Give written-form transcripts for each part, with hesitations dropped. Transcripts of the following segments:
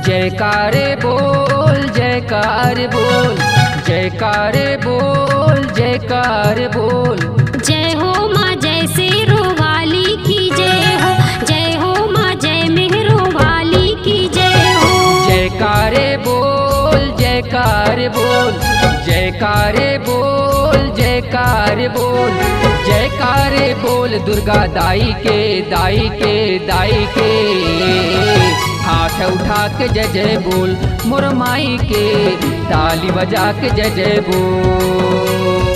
जयकारे बोल जयकारे बोल, जयकारे बोल जयकारे बोल। जय हो माँ जय सिरो वाली की जय हो, जय हो माँ जय मेहरो वाली की जय हो। जयकारे बोल जयकारे बोल, जयकारे बोल जयकारे बोल। जयकारे बोल दुर्गा दाई के दाई के दाई के। हाथ उठा के जय जय बोल मोर माई के, ताली बजा के जय जय बोल।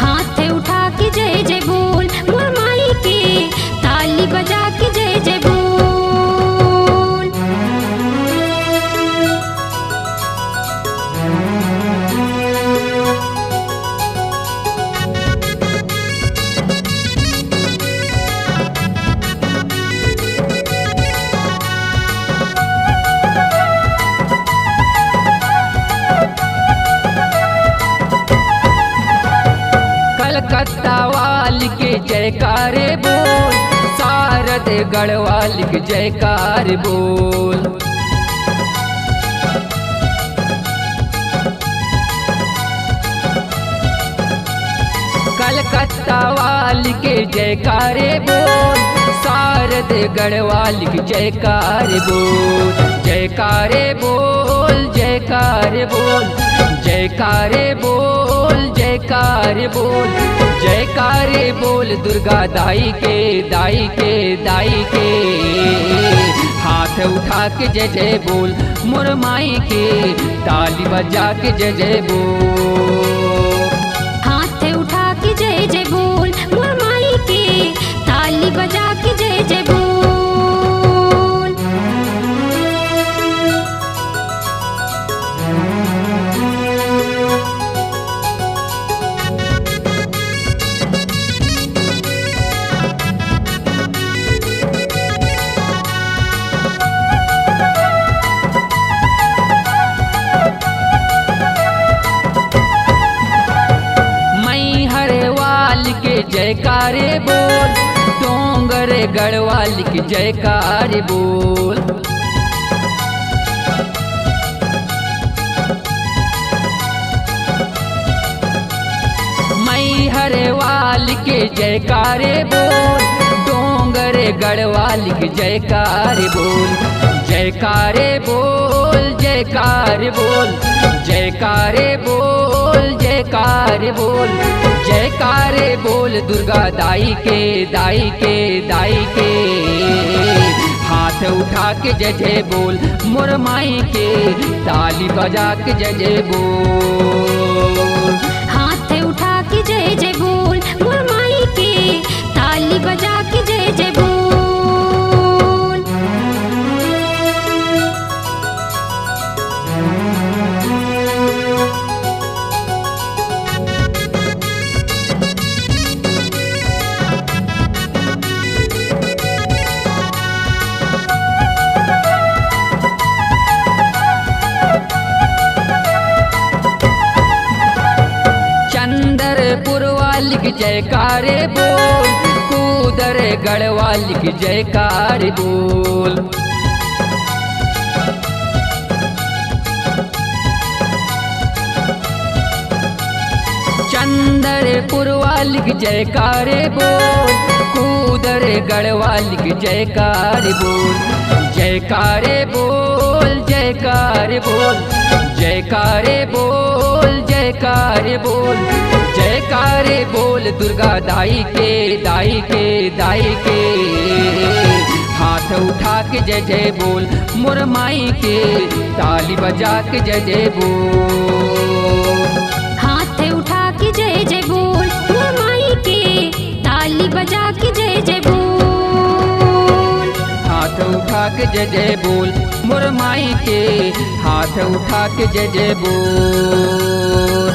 हाथ उठा के जय जय बोल मोर माई के, ताली बजा के जय जय बोल। कलकत्ता वाली के जयकारे बोल, शारद गढ़वाली के जयकार बोल। कलकत्ता वाली के जयकारे बोल, शारद गढ़वाली के जयकार बोल। जयकारे बोल जयकारे बोल, जयकारे बोल जयकारे बोल। जयकारे बोल दुर्गा दाई के दाई के दाई के। हाथ उठा के जय जय बोल मोर माई के, ताली बजा के जय जय बोल। हाथ उठा के जय जय बोल मोर माई के, ताली बजा के जय जय बोल। जयकारे बोल डोंगर गढ़वाली के जयकारे बोल। मैहर वाली के जयकारे बोल, डोंगर गढ़वाली के जयकारे बोल। जयकारे बोल जयकारे बोल, जयकारे बोल जयकारे बोल। जयकारे बोल दुर्गा दाई के दाई के दाई के। हाथ उठा के जय जय बोल मोर माई के, ताली बजा के जय जय बोल। हाथ उठा के जय जय बोल मोर माई के, ताली बजा के जय जय बोल। चंदरपुर वाली की जयकारे बोल, कूदर गढ़वाली की जयकारे बोल। चंदरपुर वाली की जयकारे बोल, कूदर गढ़वाली की जयकारे बोल। जयकारे बोल जयकारे बोल, जयकारे बोल जयकारे बोल। जयकारे बोल दुर्गा दाई के दाई के दाई के। हाथ उठा के जय जय बोल मोर माई के, ताली बजा के जय जय बोल। हाथ उठा के जय जय बोल मोर माई के, ताली बजा के जय जय बोल। हाथ उठा के जय जय बोल मोर माई के हाथ उठा के जय जय बोल,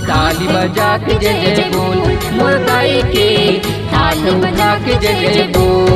ताली बजा के जय जय बोल, मोर दाई के हाथ उठा के जय जय बोल।